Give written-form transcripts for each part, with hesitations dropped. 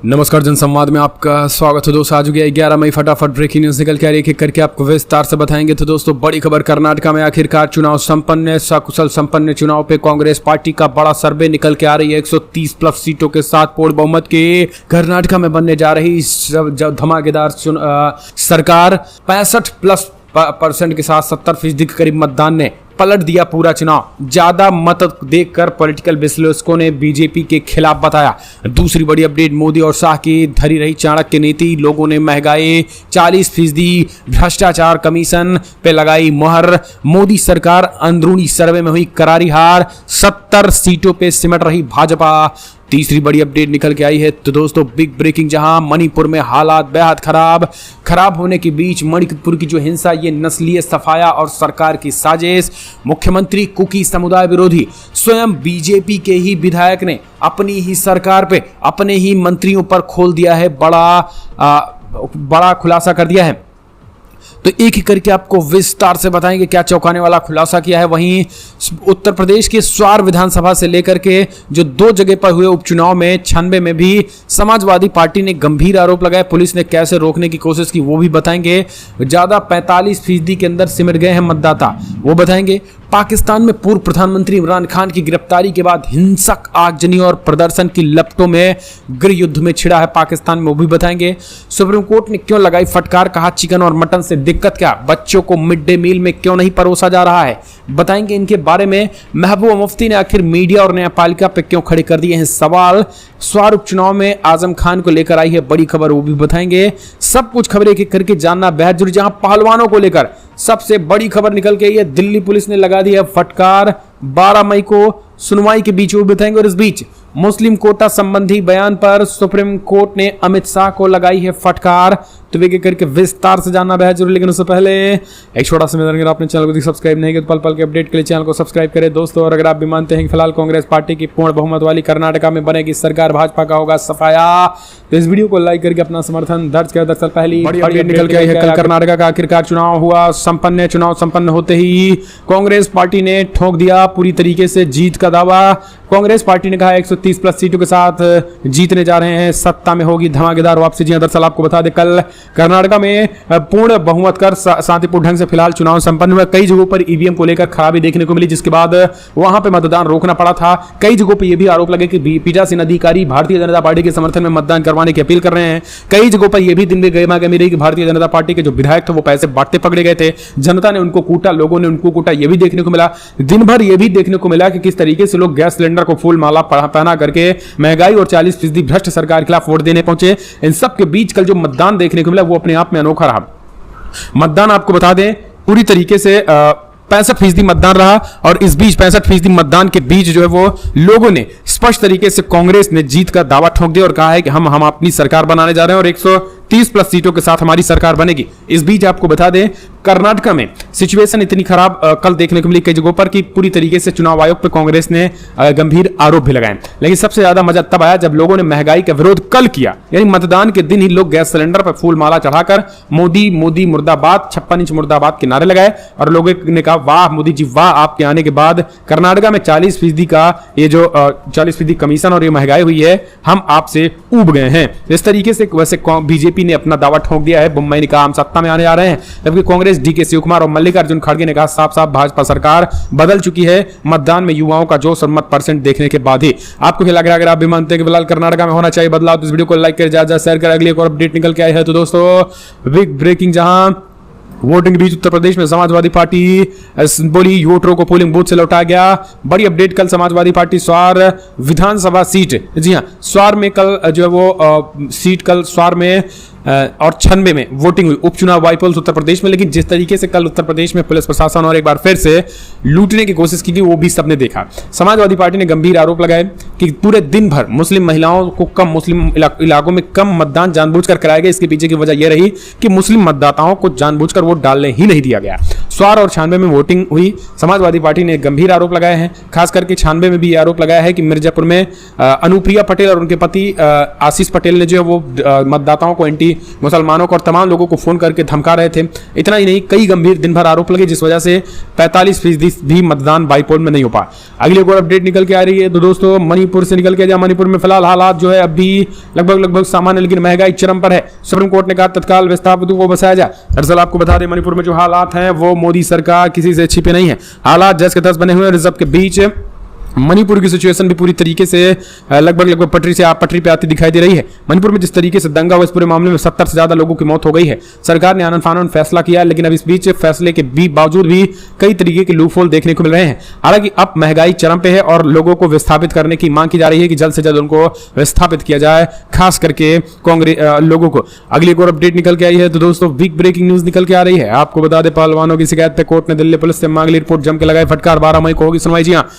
नमस्कार जनसंवाद में आपका स्वागत है दोस्तों। आज हो गया 11 मई, फटाफट ब्रेकिंग न्यूज निकल के आ रही है, एक एक करके आपको विस्तार से बताएंगे। तो दोस्तों बड़ी खबर, कर्नाटक में आखिरकार चुनाव संपन्न, सकुशल संपन्न चुनाव पे कांग्रेस पार्टी का बड़ा सर्वे निकल के आ रही है। 130 प्लस सीटों के साथ पूर्ण बहुमत के कर्नाटक में बनने जा रही धमाकेदार सरकार। 65% के साथ 70% के करीब मतदान ने पलट दिया पूरा चुनाव। ज्यादा मत देखकर पॉलिटिकल विश्लेषकों ने बीजेपी के खिलाफ बताया। दूसरी बड़ी अपडेट, मोदी और शाह की धरी रही चाणक्य नीति, लोगों ने महंगाई, 40% भ्रष्टाचार कमीशन पे लगाई मोहर। मोदी सरकार अंदरूनी सर्वे में हुई करारी हार, 70 सीटों पे सिमट रही भाजपा। तीसरी बड़ी अपडेट निकल के आई है तो दोस्तों बिग ब्रेकिंग, जहां मणिपुर में हालात बेहद खराब होने के बीच मणिपुर की जो हिंसा, ये नस्लीय सफाया और सरकार की साजिश। मुख्यमंत्री कुकी समुदाय विरोधी स्वयं बीजेपी के ही विधायक ने अपनी ही सरकार पे, अपने ही मंत्रियों पर खोल दिया है, बड़ा खुलासा कर दिया है। तो एक एक करके आपको विस्तार से बताएंगे क्या चौंकाने वाला खुलासा किया है। वहीं उत्तर प्रदेश के स्वार विधानसभा से लेकर के जो 2 जगह पर हुए उपचुनाव में 96 में भी समाजवादी पार्टी ने गंभीर आरोप लगाए। पुलिस ने कैसे रोकने की कोशिश की वो भी बताएंगे। ज्यादा 45% के अंदर सिमट गए हैं मतदाता, वो बताएंगे। पाकिस्तान में पूर्व प्रधानमंत्री इमरान खान की गिरफ्तारी के बाद हिंसक आगजनी और प्रदर्शन की लपटों में गृह युद्ध में छिड़ा है पाकिस्तान में, वो भी बताएंगे। सुप्रीम कोर्ट ने क्यों लगाई फटकार, कहा चिकन और मटन से दिक्कत क्या, बच्चों को मिड डे मील में क्यों नहीं परोसा जा रहा है, बताएंगे इनके बारे में। महबूबा मुफ्ती ने आखिर मीडिया और न्यायपालिका पे क्यों खड़े कर दिए हैं सवाल। स्वार उपचुनाव में आजम खान को लेकर आई है बड़ी खबर, वो भी बताएंगे। सब कुछ खबरें एक एक करके जानना बेहद जरूरी। जहां पहलवानों को लेकर सबसे बड़ी खबर निकल के आई है, दिल्ली पुलिस ने लगा दी है फटकार। 12 मई को सुनवाई के बीच वो बताएंगे। और इस बीच मुस्लिम कोटा संबंधी बयान पर सुप्रीम कोर्ट ने अमित शाह को लगाई है फटकार। तो वे करके विस्तार से जानना बेहद जरूरी, लेकिन उससे पहले एक छोटा सा निवेदन, अगर आपने चैनल को सब्सक्राइब नहीं किया तो पल पल के अपडेट के लिए चैनल को सब्सक्राइब करें दोस्तों। और अगर आप भी मानते हैं कि फिलहाल कांग्रेस पार्टी की पूर्ण बहुमत वाली कर्नाटक में बनेगी सरकार, भाजपा का होगा सफाया, तो इस वीडियो को लाइक करके अपना समर्थन दर्ज करें। दरअसल पहली बड़ी अपडेट निकल के आई है, कल कर्नाटक का आखिरकार चुनाव हुआ संपन्न। चुनाव संपन्न होते ही कांग्रेस पार्टी ने ठोक दिया पूरी तरीके से जीत का दावा। कांग्रेस पार्टी ने कहा 130 प्लस सीटों के साथ जीतने जा रहे हैं, सत्ता में होगी धमाकेदार वापसी। जी दरअसल आपको बता दें, कल कर्नाटक में पूर्ण बहुमत कर शांतिपूर्ण ढंग से फिलहाल चुनाव संपन्न हुआ। कई जगहों पर ईवीएम को लेकर खराबी देखने को मिली, जिसके बाद वहां पे मतदान रोकना पड़ा था। कई जगहों पे यह भी आरोप लगे कि पीठासीन अधिकारी भारतीय जनता पार्टी के समर्थन में मतदान करवाने की अपील कर रहे हैं। कई जगहों पर यह भी दिन में गहमागहमी रही कि भारतीय जनता पार्टी के जो विधायक थे वो पैसे बांटते पकड़े गए थे। जनता ने उनको कूटा, लोगों ने उनको कूटा, यह भी देखने को मिला। दिन भर यह भी देखने को मिला कि किस तरीके से लोग गैस सिलेंडर को फूल माला पहना करके महंगाई और 40% भ्रष्ट सरकार के खिलाफ वोट देने पहुंचे। इन सब के बीच कल जो मतदान देखने को मिला वो अपने आप में अनोखा रहा। मतदान आपको बता दें पूरी तरीके से 65% मतदान रहा। और इस बीच 65% मतदान के बीच जो है वो लोगों ने स्पष्ट तरीके से कांग्रेस ने जीत का दावा ठोक दिया और कहा है कि हम अपनी सरकार बनाने जा रहे हैं और 130 प्लस सीटों के साथ हमारी सरकार बनेगी। इस बीच आपको बता दें कर्नाटक में सिचुएशन इतनी खराब कल देखने को मिली कई जगहों पर कि पूरी तरीके से चुनाव आयोग पर कांग्रेस ने गंभीर आरोप भी लगाए। लेकिन सबसे ज्यादा मजा तब आया जब लोगों ने महंगाई का विरोध कल किया, यानी मतदान के दिन ही लोग गैस सिलेंडर पर फूल माला चढ़ाकर मोदी मोदी मुर्दाबाद, 56 इंच मुर्दाबाद के नारे लगाए। और लोगों ने कहा वाह मोदी जी वाह, आपके आने के बाद कर्नाटक में 40% का ये जो 40% कमीशन और ये महंगाई हुई है, हम आपसे ऊब गए हैं। इस तरीके से वैसे बीजेपी ने अपना दावा ठोक दिया है। मुंबई ने कहा हम सत्ता में आने जा रहे हैं, जबकि कांग्रेस डीके शिवकुमार और मल्लिकार्जुन खड़गे ने कहा साफ साफ भाजपा सरकार बदल चुकी है। मतदान में युवाओं का जोश और मत परसेंट देखने के बाद ही आपको क्या लग रहा है? अगर आप भी मानते हैं कि फिलहाल कर्नाटक में होना चाहिए बदलाव, तो इस वीडियो को लाइक कर ज्यादा शेयर कर। अगली एक और अपडेट निकल के आई है तो दोस्तों बिग ब्रेकिंग, जहां वोटिंग के बीच उत्तर प्रदेश में समाजवादी पार्टी बोली वोटरों को पोलिंग बूथ से लौटा गया। बड़ी अपडेट, कल समाजवादी पार्टी स्वार विधानसभा सीट, जी हां स्वार में कल जो है वो सीट कल स्वार में और 96 में वोटिंग हुई। उपचुनाव वाइपल्स उत्तर प्रदेश में। लेकिन जिस तरीके से कल उत्तर प्रदेश में पुलिस प्रशासन और एक बार फिर से लूटने की कोशिश की गई वो भी सबने देखा। समाजवादी पार्टी ने गंभीर आरोप लगाए कि पूरे दिन भर मुस्लिम महिलाओं को कम, मुस्लिम इलाकों में कम मतदान जानबूझकर कराया गया। इसके पीछे की वजह यह रही कि मुस्लिम मतदाताओं को जानबूझकर वोट डालने ही नहीं दिया गया। स्वार और 96 में वोटिंग हुई। समाजवादी पार्टी ने गंभीर आरोप लगाए हैं, खास करके 96 में भी आरोप लगाया है कि मिर्जापुर में अनुप्रिया पटेल और उनके पति आशीष पटेल ने जो है वो मतदाताओं को, एंटी मुसलमानों को और तमाम लोगों को फोन करके धमका रहे थे। इतना ही नहीं, कई गंभीर दिन भर आरोप लगे, जिस वजह से 45% भी मतदान बाईपोल में नहीं हो पाया। अगली एक और अपडेट निकल के आ रही है तो दोस्तों मणिपुर से निकल के, जहां मणिपुर में फिलहाल हालात जो है अभी लगभग सामान्य, लेकिन महंगाई चरम पर है। सुप्रीम कोर्ट ने कहा तत्काल विस्थापितों को बसाया जाए। दरअसल आपको बता दें, मणिपुर में जो हालात हैं वो मोदी सरकार किसी से छिपे नहीं है। हालात जस के तस बने हुए हैं। रिजर्व के बीच मणिपुर की सिचुएशन भी पूरी तरीके से लगभग पटरी पे आती दिखाई दे रही है। मणिपुर में जिस तरीके से दंगा हुआ, इस पूरे मामले में 70 से ज्यादा लोगों की मौत हो गई है। सरकार ने आनन फानन फैसला किया है, लेकिन अब इस बीच फैसले के बावजूद भी कई तरीके के लूपहोल देखने को मिल रहे हैं। हालांकि अब महंगाई चरम पे है और लोगों को विस्थापित करने की मांग की जा रही है कि जल्द से जल्द उनको विस्थापित किया जाए, खास करके कांग्रेस लोगों को। अगली एक और अपडेट निकल के आई है तो दोस्तों बिग ब्रेकिंग न्यूज निकल के आ रही है। आपको बता दें, पहलवानों की शिकायत पे कोर्ट ने दिल्ली पुलिस से मांग ली रिपोर्ट, जम के लगाई फटकार। 12 मई को होगी सुनवाई। जी हाँ,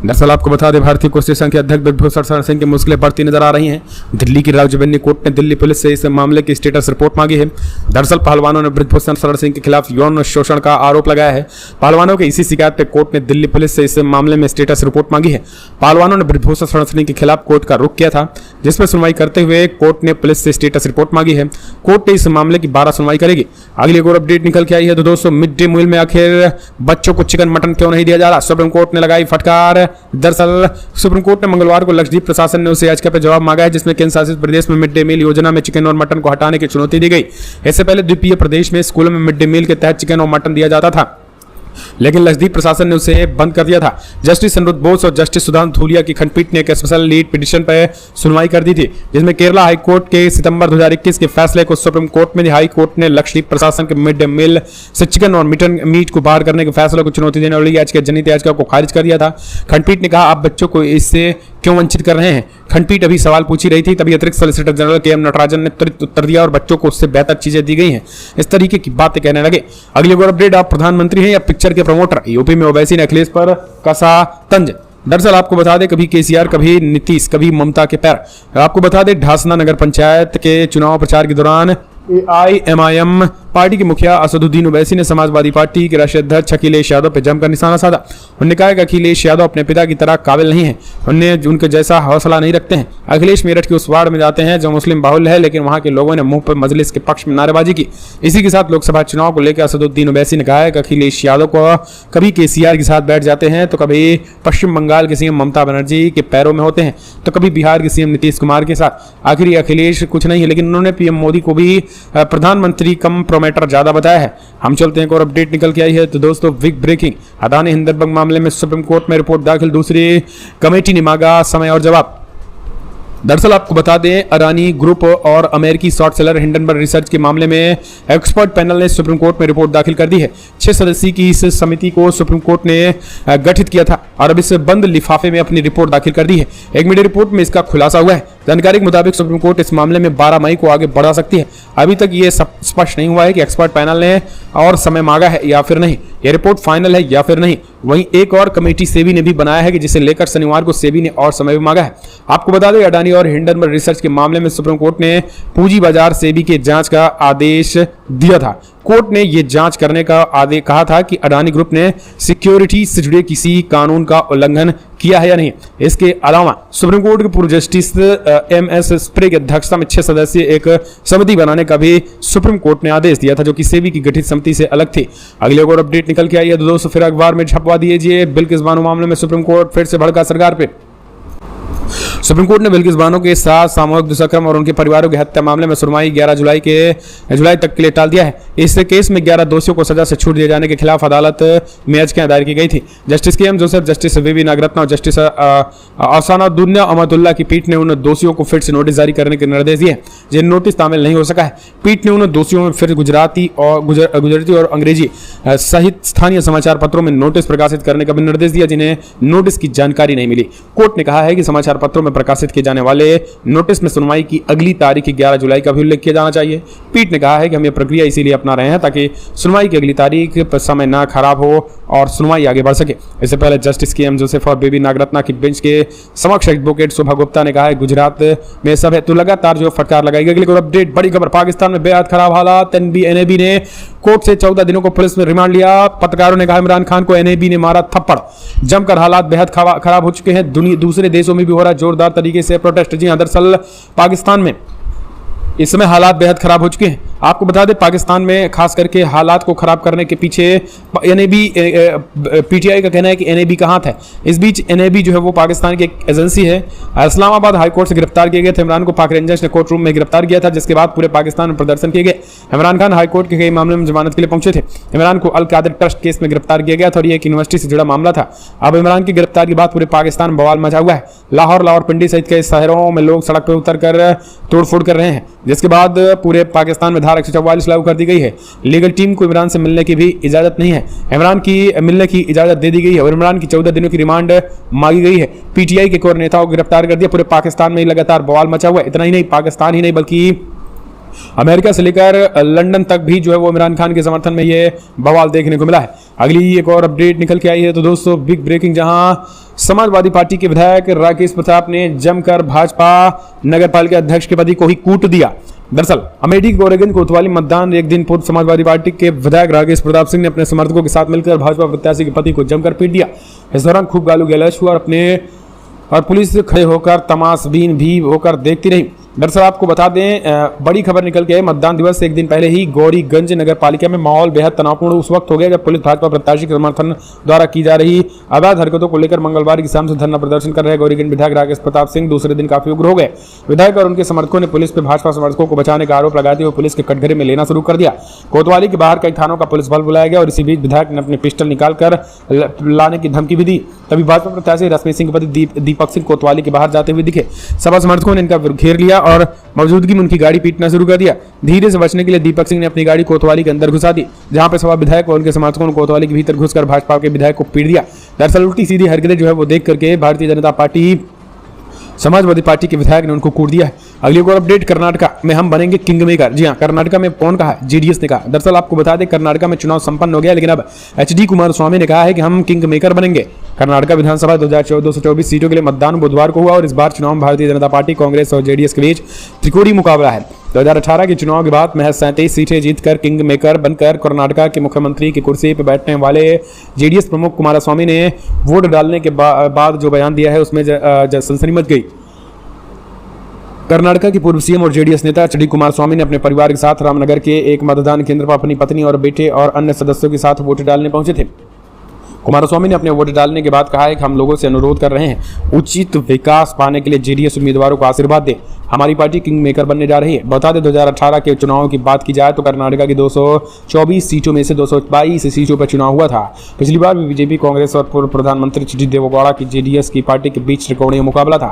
दरअसल आपको बता दें, भारतीय कुश्ती संघ के अध्यक्ष ब्रिजभूषण शरण सिंह की मुश्किलें बढ़ती नजर आ रही हैं। दिल्ली की राज्यबंदी कोर्ट ने दिल्ली पुलिस से इस मामले की स्टेटस रिपोर्ट मांगी है। दरअसल पहलवानों ने ब्रिजभूषण शरण सिंह के खिलाफ यौन शोषण का आरोप लगाया है। पहलवानों के इसी शिकायत पर कोर्ट ने दिल्ली पुलिस से इस मामले में स्टेटस रिपोर्ट मांगी है। पहलवानों ने ब्रिजभूषण शरण सिंह के खिलाफ कोर्ट का रुख किया था, जिस पर सुनवाई करते हुए कोर्ट ने पुलिस से स्टेटस रिपोर्ट मांगी है। कोर्ट ने इस मामले की 12 सुनवाई करेगी। अगली एक और अपडेट निकल के आई है तो दोस्तों मिड डे मील में आखिर बच्चों को चिकन मटन क्यों नहीं दिया जा रहा, सुप्रीम कोर्ट ने लगाई फटकार। दरअसल सुप्रीम कोर्ट ने मंगलवार को लक्षद्वीप प्रशासन ने उस याचिका पर जवाब मांगा है, जिसमें केंद्र शासित प्रदेश में मिड डे मील योजना में चिकन और मटन को हटाने की चुनौती दी गई। इससे पहले द्वीपीय प्रदेश में स्कूलों में मिड डे मील के तहत चिकन और मटन दिया जाता था, लेकिन लक्षद्वीप प्रशासन ने उसे बंद कर दिया था। जस्टिस अनिरुद्ध बोस और जस्टिस सुधांशु धूलिया की खंडपीठ ने एक स्पेशल लीड पिटीशन पर सुनवाई कर दी थी, जिसमें केरला हाई कोर्ट के सितंबर 2021 के फैसले को सुप्रीम कोर्ट में हाई कोर्ट ने लक्षद्वीप प्रशासन के मिड डे मील से चिकन और मीट को बाहर करने के फैसले को चुनौती देने वाली याचिका जनहित याचिका को खारिज कर दिया था। खंडपीठ ने कहा, आप बच्चों को इससे क्यों वंचित कर रहे हैं। खंडपीठ अभी सवाल पूछी रही थी, तभी अतिरिक्त सॉलिसिटर जनरल के.एम. नटराजन ने तुरंत उत्तर दिया और बच्चों को उससे बेहतर चीजें दी गई हैं, इस तरीके की बातें कहने लगे। अगली और अपडेट, आप प्रधानमंत्री हैं या पिक्चर के प्रमोटर। यूपी में ओवैसी ने अखिलेश पर कसा तंज। दरअसल आपको बता दें, कभी केसीआर, कभी नीतीश, कभी ममता के पैर। आपको बता दें, ढासना नगर पंचायत के चुनाव प्रचार के दौरान AIMIM पार्टी के मुखिया असदुद्दीन ओवैसी ने समाजवादी पार्टी के राष्ट्रीय अध्यक्ष अखिलेश यादव पर जमकर निशाना साधा। उन्होंने कहा कि अखिलेश यादव अपने पिता की तरह काबिल नहीं है, उनके जैसा हौसला नहीं रखते हैं। अखिलेश मेरठ के उस वार्ड में जाते हैं जो मुस्लिम बाहुल्य है, लेकिन वहां के लोगों ने मुंह पर मजलिस के पक्ष में नारेबाजी की। इसी के साथ लोकसभा चुनाव को लेकर असदुद्दीन ओवैसी ने कहा है कि अखिलेश यादव को कभी केसीआर के साथ बैठ जाते हैं, तो कभी पश्चिम बंगाल के सीएम ममता बनर्जी के पैरों में होते हैं, तो कभी बिहार के सीएम नीतीश कुमार के साथ। आखिर अखिलेश कुछ नहीं है, लेकिन उन्होंने पीएम मोदी को भी प्रधानमंत्री कम प्रोमेटर ज्यादा बताया है। हम चलते हैं, एक और अपडेट निकल के आई है तो दोस्तों बिग ब्रेकिंग, अदानी हिंडनबर्ग मामले में सुप्रीम कोर्ट में रिपोर्ट दाखिल, दूसरी कमेटी ने मांगा समय और जवाब। दरअसल आपको बता दें, अडानी ग्रुप और अमेरिकी शॉर्ट सेलर हिंडनबर्ग रिसर्च के मामले में एक्सपर्ट पैनल ने सुप्रीम कोर्ट में रिपोर्ट दाखिल कर दी है। 6 सदस्यीय की इस समिति को सुप्रीम कोर्ट ने गठित किया था और अब इस बंद लिफाफे में अपनी रिपोर्ट दाखिल कर दी है। एक मीडिया रिपोर्ट में इसका खुलासा हुआ है। जानकारी के मुताबिक सुप्रीम कोर्ट इस मामले में 12 मई को आगे बढ़ा सकती है। अभी तक ये स्पष्ट नहीं हुआ है कि एक्सपर्ट पैनल ने और समय मांगा है या फिर नहीं, यह रिपोर्ट फाइनल है या फिर नहीं। वहीं एक और कमेटी सेबी ने भी बनाया है कि जिसे लेकर शनिवार को सेबी ने और समय भी मांगा है। आपको बता दें, अडानी और हिंडनबर्ग रिसर्च के मामले में सुप्रीम कोर्ट ने पूंजी बाजार सेबी के जांच का आदेश दिया था। कोर्ट ने यह जांच करने का आदेश कहा था कि अडानी ग्रुप ने सिक्योरिटी से जुड़े किसी कानून का उल्लंघन किया है या नहीं। इसके अलावा सुप्रीम कोर्ट के पूर्व जस्टिस MS स्प्रे की अध्यक्षता में 6 सदस्यीय एक समिति बनाने का भी सुप्रीम कोर्ट ने आदेश दिया था, जो कि सेबी की गठित समिति से अलग थी। अगले और अपडेट निकल के आई है तो दोस्तों फिर अखबार में छपवा दीजिए, बिल्किस बानो मामले में सुप्रीम कोर्ट फिर से भड़का सरकार पे। सुप्रीम कोर्ट ने बिल्किस बानो के साथ सामूहिक दुष्कर्म और उनके परिवारों की हत्या मामले में सुनवाई 11 जुलाई तक के लिए टाल दिया है। इस केस में 11 दोषियों को सजा से छूट दिए जाने के खिलाफ अदालत में याचिका दायर की गई थी। Justice KM. जोसेफ, जस्टिस वीवी नागरत्ना और जस्टिस असानुद्दीन अहमदुल्ला की पीठ ने उन दोषियों को फिर से नोटिस जारी करने के निर्देश दिए, जिन नोटिस तामील नहीं हो सका है। पीठ ने उन दोषियों में फिर गुजराती और अंग्रेजी सहित स्थानीय समाचार पत्रों में नोटिस प्रकाशित करने का भी निर्देश दिया, जिन्हें नोटिस की जानकारी नहीं मिली। कोर्ट ने कहा है कि समाचार पत्रों में प्रकाशित किए जाने वाले नोटिस में सुनवाई की अगली तारीख 11 जुलाई का भी उल्लेख किया जाना चाहिए। पीठ ने कहा है कि हम यह प्रक्रिया इसीलिए अपना रहे हैं ताकि सुनवाई की अगली तारीख पर समय न खराब हो और सुनवाई आगे बढ़ सके। इससे पहले जस्टिस के एम जोसेफ और बेबी नागरत्ना की बेंच के समक्ष एडवोकेट शोभा गुप्ता ने कहा है गुजरात में सब है तो लगातार जो फटकार लगाई गई। अगली अपडेट, बड़ी खबर, पाकिस्तान में बेहद खराब हालात। एनएबी ने कोर्ट से 14 दिनों को पुलिस में रिमांड लिया। पत्रकारों ने कहा इमरान खान को एनएबी ने मारा थप्पड़, जमकर हालात बेहद खराब हो चुके हैं। दूसरे देशों में भी हो रहा है जोरदार तरीके से प्रोटेस्ट। जी हां, दरअसल पाकिस्तान में इस समय हालात बेहद खराब हो चुके हैं। आपको बता दें पाकिस्तान में खास करके हालात को खराब करने के पीछे एनएबी, पीटीआई का कहना है कि एनएबी का हाथ है। इस बीच एनएबी जो है वो पाकिस्तान की एक एजेंसी है। इस्लामाबाद हाईकोर्ट से गिरफ्तार किए गए थे इमरान को पाक रेंजर्स ने कोर्ट रूम में गिरफ्तार किया था, जिसके बाद पूरे पाकिस्तान में प्रदर्शन किए गए। इमरान खान हाईकोर्ट के कई मामले में जमानत के लिए पहुंचे थे। इमरान को अल कादिर ट्रस्ट केस में गिरफ्तार किया गया था और ये एक यूनिवर्सिटी से जुड़ा मामला था। अब इमरान की गिरफ्तार के बाद पूरे पाकिस्तान में बवाल मचा हुआ है। लाहौर पिंडी सहित कई शहरों में लोग सड़क पर उतर कर तोड़फोड़ कर रहे हैं, जिसके बाद पूरे पाकिस्तान में धारा 144 लागू कर दी गई है। लीगल टीम को इमरान से मिलने की भी इजाजत नहीं है। इमरान की मिलने की इजाजत दे दी गई है और इमरान की 14 दिनों की रिमांड मांगी गई है। पीटीआई के एक और नेताओं को गिरफ्तार कर दिया। पूरे पाकिस्तान में लगातार बवाल मचा हुआ है। इतना ही नहीं, पाकिस्तान ही नहीं बल्कि अमेरिका से लेकर लंदन तक भी जो है वो इमरान खान के समर्थन में ये बवाल देखने को मिला है। अगली एक और अपडेट निकल के आई है तो दोस्तों बिग ब्रेकिंग, जहां समाजवादी पार्टी के विधायक राकेश प्रताप ने जमकर भाजपा नगर पालिका अध्यक्ष के पति को ही कूट दिया। दरअसल अमेठी के ओरेगन कोतवाली मतदान एक दिन पूर्व समाजवादी पार्टी के विधायक राकेश प्रताप सिंह ने अपने समर्थकों के साथ मिलकर भाजपा प्रत्याशी के पति को जमकर पीट दिया। इस दौरान खूब गालू गलौज हुआ और पुलिस खड़े होकर तमाशबीन भी होकर देखती रही। दरअसल आपको बता दें बड़ी खबर निकल के मतदान दिवस से एक दिन पहले ही गौरीगंज नगर पालिका में माहौल बेहद तनावपूर्ण उस वक्त हो गया जब पुलिस भाजपा प्रत्याशी के समर्थन द्वारा की जा रही अवैध हरकतों को लेकर मंगलवार की शाम से धरना प्रदर्शन कर रहे गौरीगंज विधायक राकेश प्रताप सिंह दूसरे दिन काफी उग्र हो गए। विधायक और उनके समर्थकों ने पुलिस पर भाजपा समर्थकों को बचाने का आरोप लगाते हुए पुलिस के कटघरे में लेना शुरू कर दिया। कोतवाली के बाहर कई थानों का पुलिस बल बुलाया गया और इसी बीच विधायक ने अपने पिस्टल निकालकर लाने की धमकी भी दी। तभी भाजपा प्रत्याशी रश्मि सिंह के पति दीपक सिंह कोतवाली के बाहर जाते हुए दिखे। सपा समर्थकों ने इनका घेर लिया और मौजूदगी में उनकी गाड़ी पीटना शुरू कर दिया। धीरे से बचने के लिए दीपक सिंह ने अपनी गाड़ी कोतवाली के अंदर घुसा दी, जहां पर सपा विधायक और उनके समर्थकों ने कोतवाली के भीतर घुसकर भाजपा के विधायक को पीट दिया। दरअसल उल्टी सीधी हरकतें जो है वो देख करके भारतीय जनता पार्टी समाजवादी पार्टी के विधायक ने उनको कूट दिया है। अगली और अपडेट, कर्नाटका में हम बनेंगे किंग मेकर। जी हां, कर्नाटका में कौन कहा? जेडीएस ने कहा। दरअसल आपको बता दें कर्नाटका में चुनाव संपन्न हो गया, लेकिन अब एचडी कुमारस्वामी ने कहा है कि हम किंग मेकर बनेंगे। कर्नाटका विधानसभा 2024 सीटों के लिए मतदान बुधवार को हुआ और इस बार चुनाव में भारतीय जनता पार्टी, कांग्रेस और जेडीएस के बीच त्रिकोणीय मुकाबला है। 2018 के चुनाव के बाद महज 37 सीटें जीतकर किंग मेकर बनकर कर्नाटका के मुख्यमंत्री की कुर्सी पर बैठने वाले जेडीएस प्रमुख कुमारस्वामी ने वोट डालने के बाद जो बयान दिया है उसमें सनसनी मच गई। कर्नाटका के पूर्व सीएम और जेडीएस नेता एचडी कुमारस्वामी ने अपने परिवार के साथ रामनगर के एक मतदान केंद्र पर अपनी पत्नी और बेटे और अन्य सदस्यों के साथ वोट डालने पहुंचे थे। कुमारस्वामी ने अपने वोट डालने के बाद कहा है कि हम लोगों से अनुरोध कर रहे हैं उचित विकास पाने के लिए जेडीएस उम्मीदवारों को आशीर्वाद दें। हमारी पार्टी किंग मेकर बनने जा रही है। बता दें 2018 के चुनाव की बात की जाए तो कर्नाटका की 224 सीटों में से 222 सीटों पर चुनाव हुआ था। पिछली बार भी बीजेपी, कांग्रेस और पूर्व प्रधानमंत्री एचडी देवेगौड़ा की जेडीएस की पार्टी के बीच त्रिकोणीय मुकाबला था।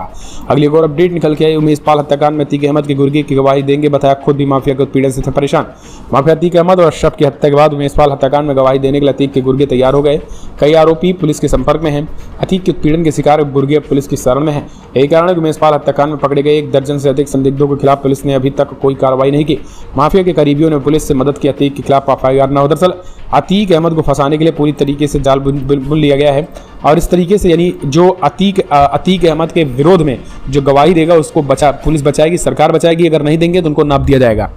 अगली और अपडेट निकल के आई, उमेश पाल हत्याकांड में अतीक अहमद की गुर्गे की गवाही देंगे। बताया खुद भी माफिया के उत्पीड़न से थे परेशान। माफिया अतीक अहमद और अशरफ की हत्या के बाद उमेश पाल हत्याकांड में गवाही देने के लिए अतीक के गुर्गे तैयार हो गए। कई आरोपी पुलिस के संपर्क में हैं। अतीक के उत्पीड़न के शिकार गुर्गे पुलिस की शरण में है। यही कारण है कि उमेश पाल हत्याकांड में पकड़े गए 1 दर्जन से अधिक संदिग्धों के खिलाफ पुलिस ने अभी तक कोई कार्रवाई नहीं की। माफिया के करीबियों ने पुलिस से मदद की अतीक के खिलाफ एफआईआर न हो। दरअसल अतीक अहमद को फंसाने के लिए पूरी तरीके से जाल बुन लिया गया है और इस तरीके से यानी जो अतीक अहमद के विरोध में जो गवाही देगा उसको पुलिस बचाएगी, सरकार बचाएगी। अगर नहीं देंगे तो उनको नाप दिया जाएगा।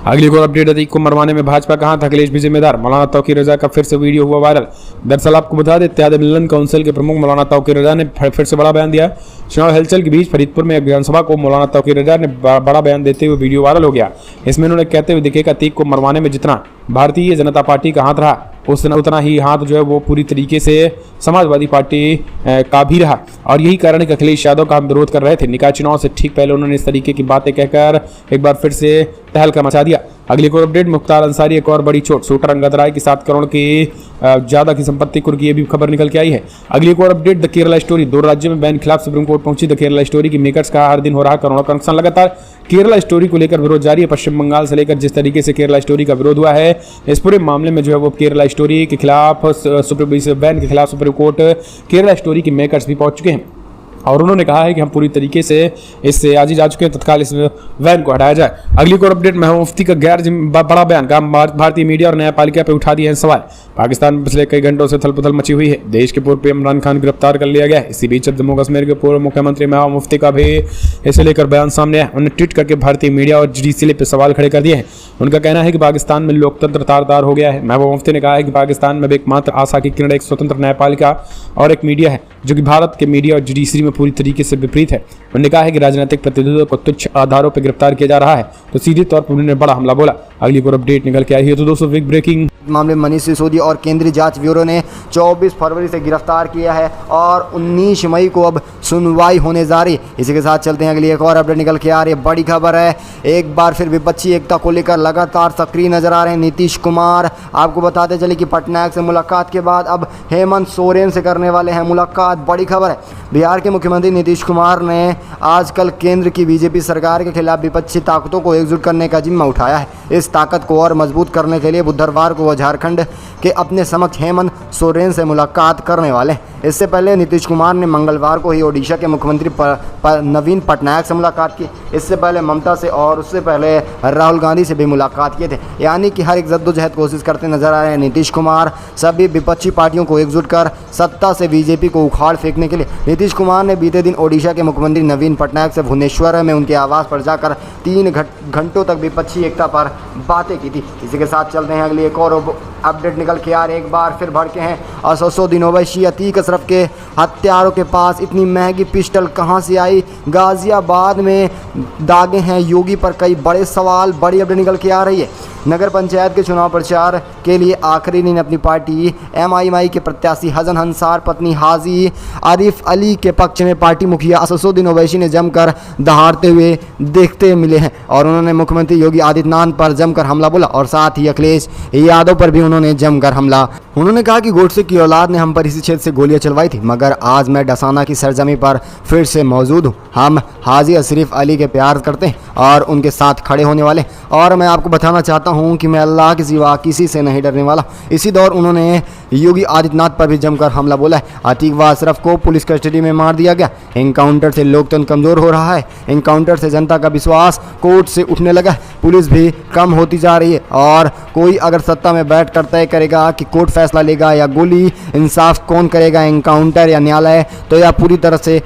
अगली और अपडेट, अतीक को मरवाने में भाजपा कहां था, अखिलेश भी जिम्मेदार। मौलाना तौकीर रजा का फिर से वीडियो हुआ वायरल। दरअसल आपको बता दें इत्तेहाद मिलन काउंसिल के प्रमुख मौलाना तौकीर रजा ने फिर से बड़ा बयान दिया। चुनाव हलचल के बीच फरीदपुर में विधानसभा को मौलाना तौकीर रजा ने बड़ा बयान देते हुए वीडियो वायरल हो गया। इसमें उन्होंने कहते हुए दिखे कि अतीक को मरवाने में जितना भारतीय जनता पार्टी का हाथ रहा उतना ही हाथ जो है वो पूरी तरीके से समाजवादी पार्टी का भी रहा और यही कारण है कि अखिलेश यादव का हम विरोध कर रहे थे। निकाय चुनाव से ठीक पहले उन्होंने इस तरीके की बातें कहकर एक बार फिर से तहलका मचा दिया। अगली एक और अपडेट, मुख्तार अंसारी एक और बड़ी चोट। शूटर अंगद राय की 7 करोड़ की ज्यादा की संपत्ति कुर्की, ये भी खबर निकल के आई है। अगली एक और अपडेट, द केरला स्टोरी। 2 राज्यों में बैन के खिलाफ सुप्रीम कोर्ट पहुंची द केरला स्टोरी की मेकर्स का हर दिन हो रहा करोड़ों का नुकसान। लगातार केरला स्टोरी को लेकर विरोध जारी है। पश्चिम बंगाल से लेकर जिस तरीके से केरला स्टोरी का विरोध हुआ है इस पूरे मामले में जो है वो केरला स्टोरी के खिलाफ बैन के खिलाफ सुप्रीम कोर्ट केरला स्टोरी के मेकर्स भी पहुंच चुके हैं। और उन्होंने कहा है कि हम पूरी तरीके से इससे आज ही जा चुके हैं, तत्काल इस वैन को हटाया जाए। अगली कोर अपडेट में मुफ्ती का बड़ा बयान का भारतीय मीडिया और न्यायपालिका पर उठा दिए हैं सवाल। पाकिस्तान में पिछले कई घंटों से थलपथल मची हुई है। देश के पूर्व पीएम इमरान खान गिरफ्तार कर लिया गया है। इसी बीच जम्मू कश्मीर के पूर्व मुख्यमंत्री महबूबा मुफ्ती का भी इसे लेकर बयान सामने आया। उन्होंने ट्वीट करके भारतीय मीडिया और जुडिशरी पर सवाल खड़े कर दिए हैं। उनका कहना है कि पाकिस्तान में लोकतंत्र तार-तार हो गया है। महबूबा मुफ्ती ने कहा है कि पाकिस्तान में एकमात्र आशा की किरण एक स्वतंत्र न्यायपालिका और एक मीडिया है, जो कि भारत के मीडिया और जुडिशरी में पूरी तरीके से विपरीत है। उन्होंने कहा है कि राजनीतिक प्रतिनिधियों को तुच्छ आधारों पर गिरफ्तार किया जा रहा है, तो सीधे तौर पर उन्होंने बड़ा हमला बोला। अगली कोई अपडेट निकल के आई है। तो दोस्तों बिग ब्रेकिंग मामले मनीष सिसोदिया और केंद्रीय जांच ब्यूरो ने 24 फरवरी से गिरफ्तार किया है और 19 मई को अब सुनवाई होने जा रही। इसी के साथ चलते हैं अगली एक और अपडेट निकल के आ रही है। बड़ी खबर है, एक बार फिर विपक्षी एकता को लेकर लगातार सक्रिय नजर आ रहे हैं नीतीश कुमार। आपको बताते चले कि पटनायक से मुलाकात के बाद अब हेमंत सोरेन से करने वाले हैं मुलाकात। बड़ी खबर है, बिहार के मुख्यमंत्री नीतीश कुमार ने आजकल केंद्र की बीजेपी सरकार के खिलाफ विपक्षी ताकतों को एकजुट करने का जिम्मा उठाया है। इस ताकत को और मजबूत करने के लिए बुधवार को झारखंड के अपने समक्ष हेमंत सोरेन से मुलाकात करने वाले। इससे पहले नीतीश कुमार ने मंगलवार को ही ओडिशा के मुख्यमंत्री नवीन पटनायक से मुलाकात की। इससे पहले ममता से और उससे पहले राहुल गांधी से भी मुलाकात किए थे। यानी कि हर एक जद्दोजहद कोशिश करते नजर आ रहे हैं नीतीश कुमार, सभी विपक्षी पार्टियों को एकजुट कर सत्ता से बीजेपी को उखाड़ फेंकने के लिए। नीतीश कुमार ने बीते दिन ओडिशा के मुख्यमंत्री नवीन पटनायक से भुवनेश्वर में उनके आवास पर जाकर 3 घंटों तक विपक्षी एकता पर बातें की थी। इसी के साथ चलते हैं अगली एक और अपडेट निकल के यार एक बार फिर भड़के हैं। 800 दिनों वैशी अतीक अशरफ के हत्यारों के पास इतनी महंगी पिस्टल कहां से आई? गाजियाबाद में दागे हैं योगी पर कई बड़े सवाल। बड़ी अपडेट निकल के आ रही है। नगर पंचायत के चुनाव प्रचार के लिए आखिरी दिन अपनी पार्टी MIMI के प्रत्याशी हसन अंसार पत्नी हाजी आरिफ अली के पक्ष में पार्टी मुखिया 800 दिन ओवैसी ने जमकर दहाड़ते हुए देखते मिले हैं और उन्होंने मुख्यमंत्री योगी आदित्यनाथ पर जमकर हमला बोला और साथ ही अखिलेश यादव पर भी उन्होंने जमकर हमला। उन्होंने कहा कि गोडसे की औलाद ने हम पर इसी क्षेत्र से गोलियां चलवाई थी, मगर आज मैं डसाना की सरजमी पर फिर से मौजूद हूँ। हम हाजी अशरफ अली के प्यार करते हैं और उनके साथ खड़े होने वाले, और मैं आपको बताना चाहता हूं कि मैं अल्लाह के सिवा किसी से नहीं डरने वाला। इसी दौर उन्होंने योगी आदित्यनाथ पर भी जमकर हमला बोला है। अतीक व अशरफ को पुलिस कस्टडी में मार दिया गया। इनकाउंटर से लोकतंत्र कमजोर हो रहा है। इनकाउंटर से जनता का विश्वास कोर्ट से उठने लगा है। पुलिस भी कम होती जा रही है और कोई अगर सत्ता में बैठ कर तय करेगा कि कोर्ट फैसला लेगा या गोली, इंसाफ कौन करेगा, इनकाउंटर या न्यायालय, तो यह पूरी तरह से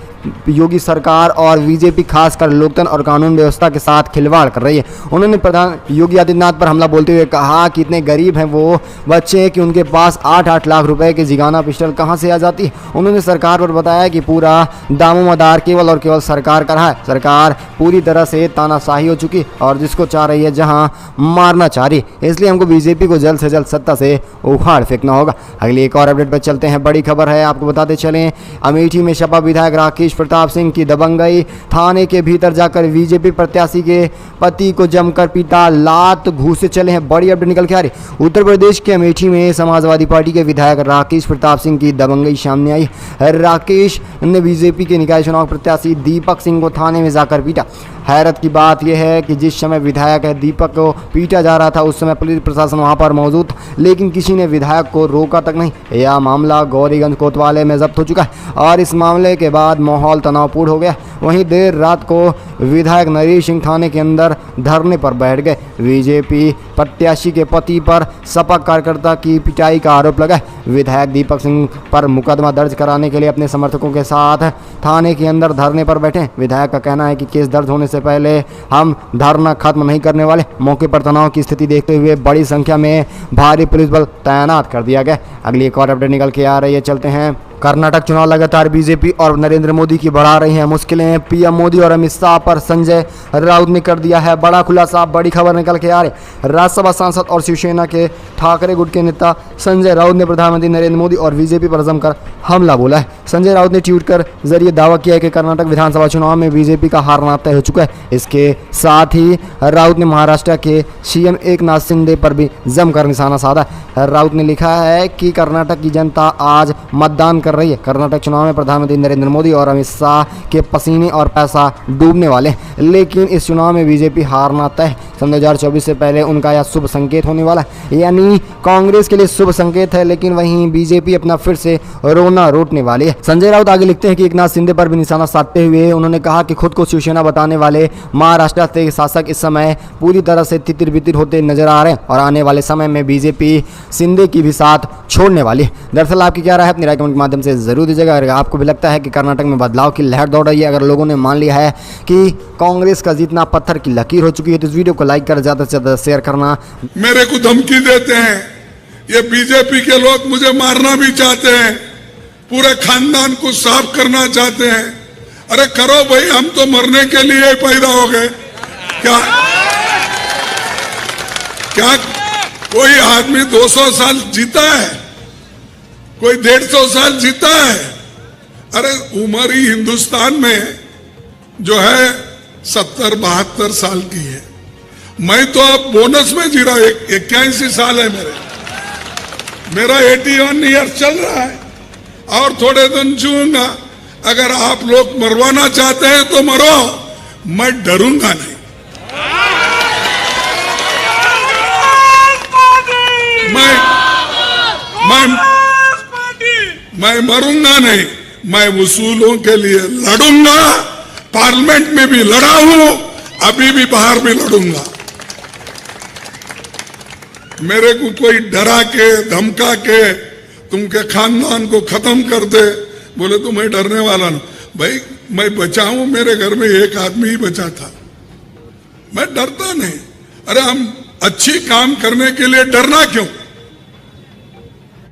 योगी सरकार और बीजेपी खासकर लोकतंत्र और कानून व्यवस्था के साथ खिलवाड़ कर रही है। उन्होंने प्रधान योगी आदित्यनाथ पर हमला बोलते हुए कहा कि इतने गरीब हैं वो बच्चे कि उनके पास 8-8 लाख रुपए की जिगाना पिस्टल कहां से आ जाती है। उन्होंने सरकार पर बताया कि पूरा दामोमदार केवल और केवल सरकार का रहा है। सरकार पूरी तरह से तानाशाही हो चुकी और जिसको चाह रही है जहां मारना चाह रही है। इसलिए हमको बीजेपी को जल्द से जल्द सत्ता से उखाड़ फेंकना होगा। अगली एक और अपडेट पर चलते हैं। बड़ी खबर है, आपको बताते चलें, अमेठी में सपा विधायक राकेश प्रताप सिंह की दबंगई। थाने के भीतर जाकर बीजेपी प्रत्याशी के पति को जमकर पीटा, लात घूसे चले हैं। बड़ी अपडेट निकल के आ रही। उत्तर प्रदेश के अमेठी में समाजवादी पार्टी के विधायक राकेश प्रताप सिंह की दबंगई सामने आई। राकेश ने बीजेपी के निकाय चुनाव प्रत्याशी दीपक सिंह को थाने में जाकर पीटा। हैरत की बात यह है कि जिस समय विधायक दीपक को पीटा जा रहा था उस समय पुलिस प्रशासन वहां पर मौजूद था, लेकिन किसी ने विधायक को रोका तक नहीं। यह मामला गौरीगंज कोतवाली में जब्त हो चुका है और इस मामले के बाद माहौल तनावपूर्ण हो गया। वहीं देर रात को विधायक नरेश सिंह थाने के अंदर धरने पर बैठ गए। बीजेपी प्रत्याशी के पति पर सपा कार्यकर्ता की पिटाई का आरोप लगा। विधायक दीपक सिंह पर मुकदमा दर्ज कराने के लिए अपने समर्थकों के साथ थाने के अंदर धरने पर बैठे। विधायक का कहना है कि केस दर्ज होने से पहले हम धरना खत्म नहीं करने वाले। मौके पर तनाव की स्थिति देखते हुए बड़ी संख्या में भारी पुलिस बल तैनात कर दिया गया। अगली एक और अपडेट निकल के आ रही है, चलते हैं। कर्नाटक चुनाव लगातार बीजेपी और नरेंद्र मोदी की बढ़ा रही हैं मुश्किलें। पीएम मोदी और अमित शाह पर संजय राउत ने कर दिया है बड़ा खुलासा। बड़ी खबर निकल के आ रही। राज्यसभा सांसद और शिवसेना के ठाकरे गुट के नेता संजय राउत ने प्रधानमंत्री नरेंद्र मोदी और बीजेपी पर जमकर हमला बोला है। संजय राउत ने ट्वीट कर जरिए दावा किया है कि कर्नाटक विधानसभा चुनाव में बीजेपी का हारना तय हो चुका है। इसके साथ ही राउत ने महाराष्ट्र के CM एकनाथ शिंदे पर भी जमकर निशाना साधा। राउत ने लिखा है कि कर्नाटक की जनता आज मतदान कर रही है। कर्नाटक चुनाव में प्रधानमंत्री नरेंद्र मोदी और अमित शाह के पसीने और पैसा डूबने वाले हैं, लेकिन इस चुनाव में बीजेपी हारना तय। सन 2024 से पहले उनका यह शुभ संकेत होने वाला है, यानी कांग्रेस के लिए शुभ संकेत है। लेकिन वहीं बीजेपी अपना फिर से रोना रोटने वाली है। संजय राउत आगे लिखते हैं कि एकनाथ शिंदे पर भी निशाना साधते हुए उन्होंने कहा कि खुद को शिवसेना बताने वाले महाराष्ट्र के शासक इस समय पूरी तरह से तितिर बितिर होते नजर आ रहे हैं और आने वाले समय में बीजेपी शिंदे की भी साथ छोड़ने वाली है। दरअसल आपकी क्या राय है, अपनी राय कमेंट के माध्यम से जरूर दीजिएगा। अगर आपको भी लगता है कि कर्नाटक में बदलाव की लहर दौड़ रही है, अगर लोगों ने मान लिया है कि कांग्रेस का जीतना पत्थर की लकीर हो चुकी है, तो इस वीडियो को लाइक कर ज्यादा से ज्यादा शेयर करना। मेरे को धमकी देते हैं, ये बीजेपी के लोग मुझे मारना भी चाहते हैं, पूरे खानदान को साफ करना चाहते हैं। अरे करो भाई, हम तो मरने के लिए पैदा हो गए। क्या क्या कोई आदमी 200 साल जीता है, कोई 150 साल जीता है? अरे उम्र ही हिंदुस्तान में जो है 70-72 साल की है। मैं तो अब बोनस में जी रहा हूं, 81 साल है मेरा 81 ईयर चल रहा है और थोड़े दिन जीऊंगा। अगर आप लोग मरवाना चाहते हैं तो मरो, मैं डरूंगा नहीं। मैं मरूंगा नहीं, मैं वसूलों के लिए लड़ूंगा। पार्लियामेंट में भी लड़ा हूं, अभी भी बाहर भी लड़ूंगा। मेरे को कोई डरा के धमका के तुमके खानदान को खत्म कर दे बोले तो मैं डरने वाला नहीं। भाई मैं बचा हूं, मेरे घर में एक आदमी ही बचा था, मैं डरता नहीं। अरे हम अच्छी काम करने के लिए डरना क्यों?